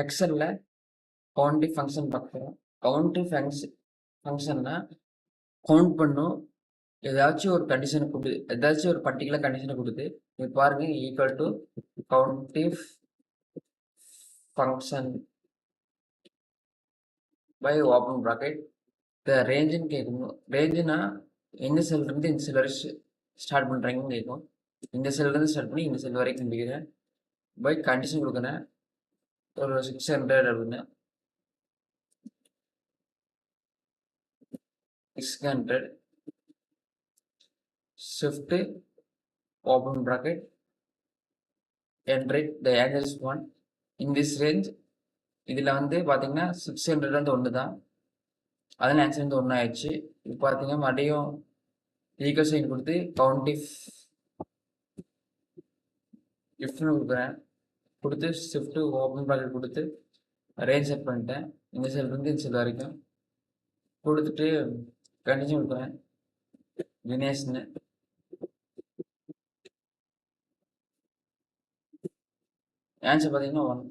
எக்ஸல்ல counting function பார்க்குறோம். Counting ஃபங்க்ஷன்னா count பண்ணும். ஏதாச்சும் ஒரு கண்டிஷனை கொடுத்து, ஏதாச்சும் ஒரு பர்டிகுலர் கண்டிஷனை கொடுத்து, இது பாருங்க equal to counting function by open bracket இந்த ரேஞ்சுன்னு கேட்கணும். ரேஞ்சுனா எந்த செல்லேருந்து இந்த செல் வரை ஸ்டார்ட் பண்ணுறாங்கன்னு கேட்கும். இந்த செல்லேருந்து ஸ்டார்ட் பண்ணி இந்த செல் வரைக்கும் முடிக்கிறேன். பை கண்டிஷன் கொடுக்குறேன் ஒரு 600 அப்படின்னு. 600 shift open bracket enter the answer is 1 in this range. இதில் வந்து பார்த்தீங்கன்னா 600 வந்து ஒன்று தான், அதில் ஆன்சர் வந்து ஒன்று ஆயிடுச்சு. இப்போ பார்த்தீங்கன்னா மறுபடியும் ஈக்குவல் சைன் கொடுத்து கவுண்ட் இஃப்னு கொடுக்குறேன். கொடுத்து ஷிஃப்ட்டு ஓப்பன் ப்ராக்கெட் கொடுத்து ரேஞ்ச் செட் பண்ணிட்டேன். இந்த செல் இருந்து இந்த செல் வரைக்கும் கொடுத்துட்டு கண்டிஷன் கொடுக்குறேன் தினேஷ்னு. ஆன்சர் பார்த்தீங்கன்னா 1.